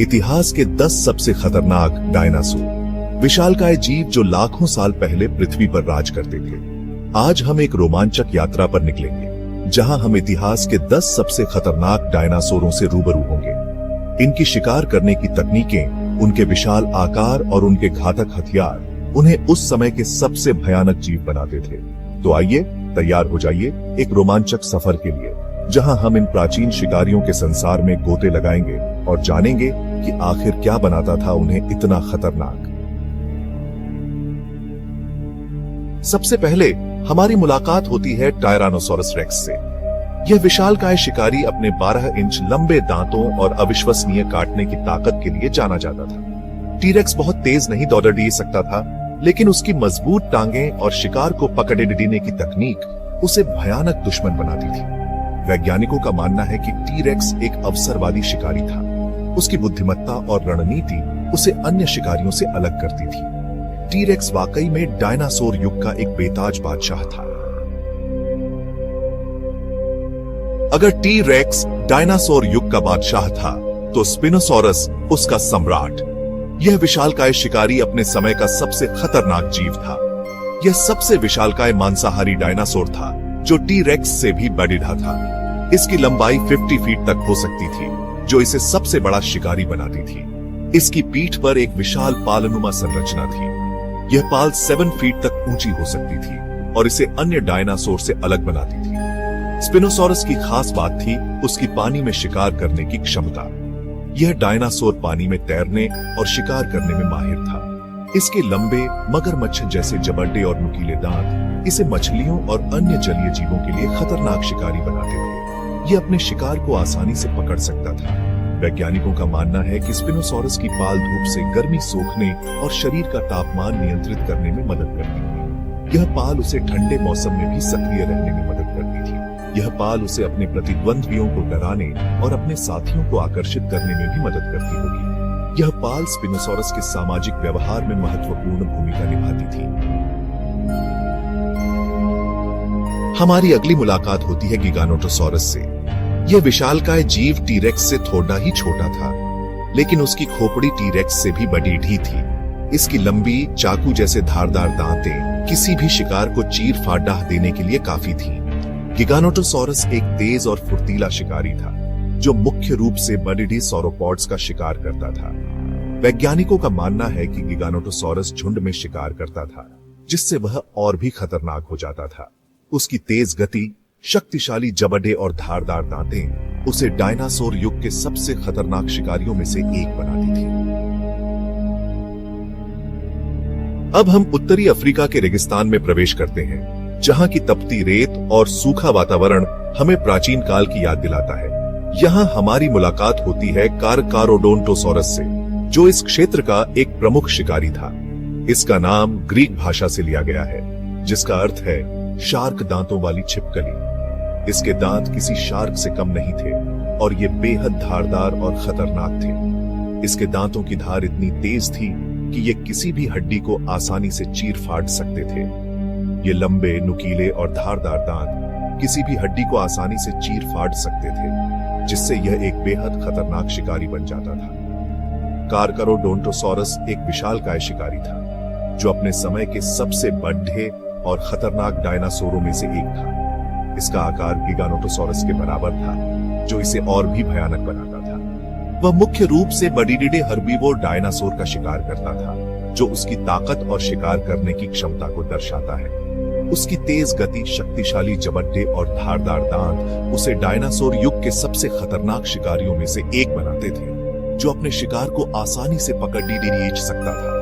इतिहास के 10 सबसे खतरनाक डायनासोर, विशालकाय जीव जो लाखों साल पहले पृथ्वी पर राज करते थे। आज हम एक रोमांचक यात्रा पर निकलेंगे, जहां हम इतिहास के 10 सबसे खतरनाक डायनासोरों से रूबरू होंगे। इनकी शिकार करने की तकनीकें, उनके विशाल आकार और उनके घातक हथियार उन्हें उस समय के सबसे भयानक जीव बनाते थे। तो आइए तैयार हो जाइए एक रोमांचक सफर के लिए, जहां हम इन प्राचीन शिकारियों के संसार में गोते लगाएंगे और जानेंगे कि आखिर क्या बनाता था उन्हें इतना खतरनाक। सबसे पहले हमारी मुलाकात होती है टायरानोसोरस रेक्स से। यह विशालकाय शिकारी अपने 12 इंच लंबे दांतों और अविश्वसनीय काटने की ताकत के लिए जाना जाता था। टीरेक्स बहुत तेज नहीं दौड़ सकता था, लेकिन उसकी मजबूत टांगें और शिकार को पकड़े डिडीने की तकनीक उसे भयानक दुश्मन बनाती थी। वैज्ञानिकों का मानना है कि टीरेक्स एक अवसरवादी शिकारी था। उसकी बुद्धिमत्ता और रणनीति उसे अन्य शिकारियों से अलग करती थी। टीरेक्स वाकई में डायनासोर युग का एक बेताज बादशाह था। अगर टीरेक्स डायनासोर युग का बादशाह था, तो स्पिनोसॉरस उसका सम्राट। यह विशालकाय शिकारी अपने समय का सबसे खतरनाक जीव था। यह सबसे विशालकाय मांसाहारी डायनासोर था, जो टीरेक्स से भी बड़ा था। इसकी लंबाई 50 फीट तक हो सकती थी, जो इसे सबसे बड़ा शिकारी बनाती थी। इसकी पीठ पर एक विशाल पालनुमा संरचना थी। यह पाल 7 फीट तक ऊंची हो सकती थी और इसे अन्य डायनासोर से अलग बनाती थी। स्पिनोसॉरस की खास बात थी उसकी पानी में शिकार करने की क्षमता। यह डायनासोर पानी में तैरने और शिकार करने में माहिर था। इसके लंबे मगरमच्छ जैसे जबड़े और नुकीले दांत इसे मछलियों और अन्य जलीय जीवों के लिए खतरनाक शिकारी बनाते थे। यह अपने शिकार को आसानी से पकड़ सकता था। वैज्ञानिकों का मानना है कि स्पिनोसॉरस की पाल धूप से गर्मी सोखने और शरीर का तापमान नियंत्रित करने में मदद करती थी। यह पाल उसे ठंडे मौसम में भी सक्रिय रहने में मदद करती थी। यह पाल उसे अपने प्रतिद्वंद्वियों को डराने और अपने साथियों को आकर्षित करने में भी मदद करती होगी। यह पाल स्पिनोसॉरस के सामाजिक व्यवहार में महत्वपूर्ण भूमिका निभाती थी। हमारी अगली मुलाकात होती है गिगानोटोसॉरस से। यह विशालकाय जीव टीरेक्स से थोड़ा ही छोटा था, लेकिन उसकी खोपड़ी टीरेक्स से भी बड़ी थी। इसकी लंबी चाकू जैसे धारदार दांतें किसी भी शिकार को चीर फाड़ डाह देने के लिए काफी थी। गिगानोटोसॉरस एक तेज और फुर्तीला शिकारी था, जो मुख्य रूप से बड़े सॉरोपॉड्स का शिकार करता था। वैज्ञानिकों का मानना है कि गिगानोटोसॉरस झुंड में शिकार करता था, जिससे वह और भी खतरनाक हो जाता था। उसकी तेज गति, शक्तिशाली जबड़े और धारदार दांतें उसे डायनासोर युग के सबसे खतरनाक शिकारियों में से एक बनाती थी। अब हम उत्तरी अफ्रीका के रेगिस्तान में प्रवेश करते हैं, जहां की तपती रेत और सूखा वातावरण हमें प्राचीन काल की याद दिलाता है। यहां हमारी मुलाकात होती है कारकारोडोंटोसॉरस से, जो इस क्षेत्र का एक प्रमुख शिकारी था। इसका नाम ग्रीक भाषा से लिया गया है, जिसका अर्थ है शार्क दांतों वाली छिपकली। इसके दांत किसी शार्क से कम नहीं थे और ये बेहद धारदार और खतरनाक थे। इसके दांतों की धार इतनी तेज थी कि ये किसी भी हड्डी को आसानी से चीर फाड़ सकते थे। ये लंबे, नुकीले और धारदार दांत किसी भी हड्डी को आसानी से चीर फाड़ सकते थे, जिससे यह एक बेहद खतरनाक शिकारी बन जाता था। कारकारोडोंटोसॉरस एक विशालकाय शिकारी था, जो अपने समय के सबसे बड़े और खतरनाक डायनासोरों में से एक था। इसका आकार गिगानोटोसॉरस के बराबर था, जो इसे और भी भयानक बनाता था। वह मुख्य रूप से बड़े हर्बीवोर डायनासोर का शिकार करता था, जो उसकी ताकत और शिकार करने की क्षमता को दर्शाता है। उसकी तेज गति, शक्तिशाली जबड़े और धारदार दांत उसे डायनासोर युग के सबसे खतरनाक शिकारियों में से एक बनाते थे, जो अपने शिकार को आसानी से पकड़ सकता था।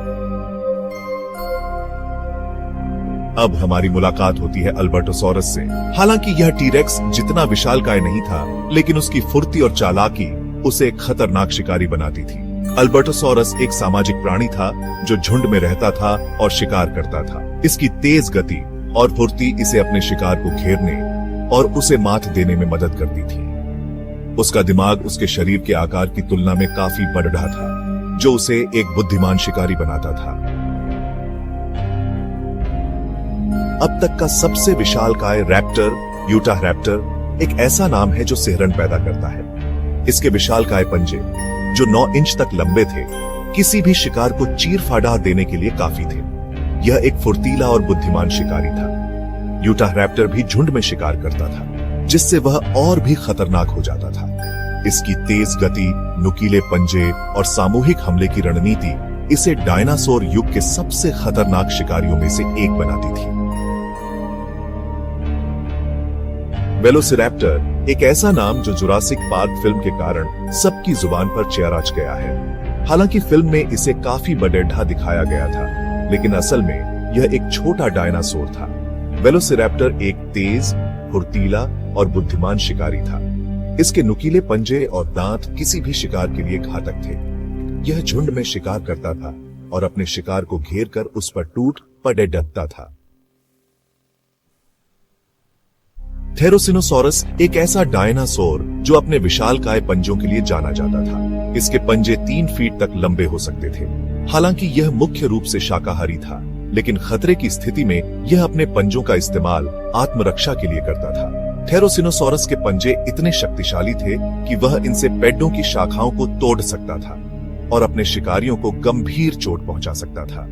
अब हमारी मुलाकात होती है अल्बर्टोसॉरस से। हालांकि यह टीरेक्स जितना विशालकाय नहीं था, लेकिन उसकी फुर्ती और चालाकी उसे एक खतरनाक शिकारी बनाती थी। अल्बर्टोसॉरस एक सामाजिक प्राणी था, जो झुंड में रहता था और शिकार करता था। इसकी तेज गति और फुर्ती इसे अपने शिकार को घेरने और उसे मात देने में मदद करती थी। उसका दिमाग उसके शरीर के आकार की तुलना में काफी बड़ा था, जो उसे एक बुद्धिमान शिकारी बनाता था। अब तक का सबसे विशालकाय रैप्टर, यूटाह रैप्टर, एक ऐसा नाम है जो सिहरन पैदा करता है। इसके विशालकाय पंजे, जो 9 इंच तक लंबे थे, किसी भी शिकार को चीर फाड़ देने के लिए काफी थे। यह एक फुर्तीला और बुद्धिमान शिकारी था। यूटा रैप्टर भी झुंड में शिकार करता था, जिससे वह और भी खतरनाक हो जाता था। इसकी तेज गति, नुकीले पंजे और सामूहिक हमले की रणनीति इसे डायनासोर युग के सबसे खतरनाक शिकारियों में से एक बनाती थी। वेलोसिरैप्टर एक ऐसा नाम जो जुरासिक पार्क फिल्म के कारण सबकी जुबान पर चेहराच गया है। हालांकि फिल्म में इसे काफी बडेढ़ा दिखाया गया था, लेकिन असल में यह एक छोटा डायनासोर था। वेलोसिरैप्टर एक तेज, फुर्तीला और बुद्धिमान शिकारी था। इसके नुकीले पंजे और दांत किसी भी शिकार के लिए घातक थे। यह झुंड में शिकार करता था और अपने शिकार को घेर कर उस पर टूट पड़े डटता था। थेरोसिनोसॉरस एक ऐसा डायनासोर जो अपने विशालकाय पंजों के लिए जाना जाता था। इसके पंजे 3 फीट तक लंबे हो सकते थे। हालांकि यह मुख्य रूप से शाकाहारी था, लेकिन खतरे की स्थिति में यह अपने पंजों का इस्तेमाल आत्मरक्षा के लिए करता था। थेरोसिनोसॉरस के पंजे इतने शक्तिशाली थे कि वह इनसे पेड़ों की शाखाओं को तोड़ सकता था और अपने शिकारियों को गंभीर चोट पहुंचा सकता था।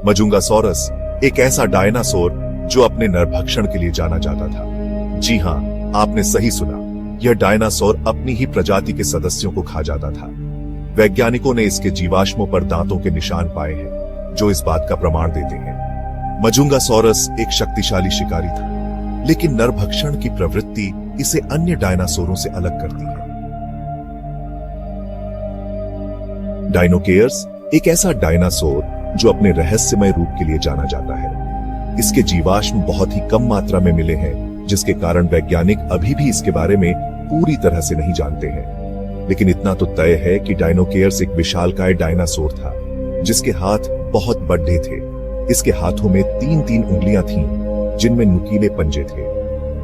मजुंगासोरस एक ऐसा डायनासोर जो अपने नरभक्षण के लिए जाना जाता था। जी हां, आपने सही सुना, यह डायनासोर अपनी ही प्रजाति के सदस्यों को खा जाता था। वैज्ञानिकों ने इसके जीवाश्मों पर दांतों के निशान पाए हैं, जो इस बात का प्रमाण देते हैं। मजुंगासोरस एक शक्तिशाली शिकारी था, लेकिन नरभक्षण की प्रवृत्ति इसे अन्य डायनासोरों से अलग करती है। डायनोकेयर्स एक ऐसा डायनासोर जो अपने रहस्यमय रूप के लिए जाना जाता है। इसके जीवाश्म बहुत ही कम मात्रा में मिले हैं, जिसके कारण वैज्ञानिक अभी भी इसके बारे में पूरी तरह से नहीं जानते हैं। लेकिन इतना तो तय है कि डायनोकेयर्स एक विशालकाय डायनासोर था, जिसके हाथ बहुत बड़े थे। इसके हाथों में 3-3 उंगलियां थीं, जिनमें नुकीले पंजे थे।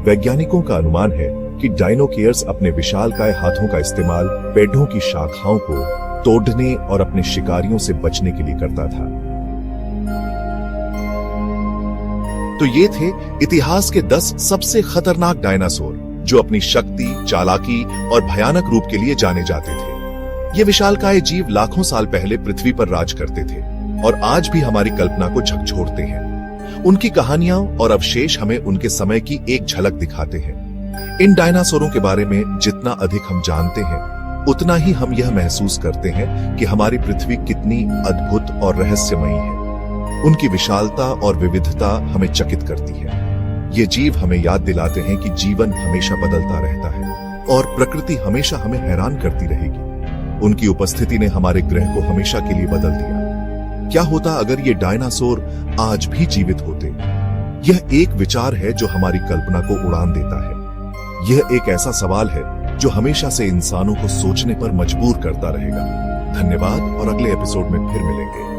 वैज्ञानिकों का अनुमान है कि डायनोकेयर्स अपने विशालकाय हाथों का इस्तेमाल पेड़ों की शाखाओं को तोड़ने और अपने शिकारियों से बचने के लिए करता था। तो ये थे इतिहास के 10 सबसे खतरनाक डायनासोर, जो अपनी शक्ति, चालाकी और भयानक रूप के लिए जाने जाते थे। ये विशालकाय जीव लाखों साल पहले पृथ्वी पर राज करते थे और आज भी हमारी कल्पना को झकझोरते हैं। उनकी कहानियां और अवशेष हमें उनके समय की एक झलक दिखाते हैं। इन डायनासोरों के बारे में जितना अधिक हम जानते हैं, उतना ही हम यह महसूस करते हैं कि हमारी पृथ्वी कितनी अद्भुत और रहस्यमयी है। उनकी विशालता और विविधता हमें चकित करती है। ये जीव हमें याद दिलाते हैं कि जीवन हमेशा बदलता रहता है और प्रकृति हमेशा हमें हैरान करती रहेगी। उनकी उपस्थिति ने हमारे ग्रह को हमेशा के लिए बदल दिया। क्या होता अगर ये डायनासोर आज भी जीवित होते? यह एक विचार है जो हमारी कल्पना को उड़ान देता है। यह एक ऐसा सवाल है जो हमेशा से इंसानों को सोचने पर मजबूर करता रहेगा। धन्यवाद और अगले एपिसोड में फिर मिलेंगे।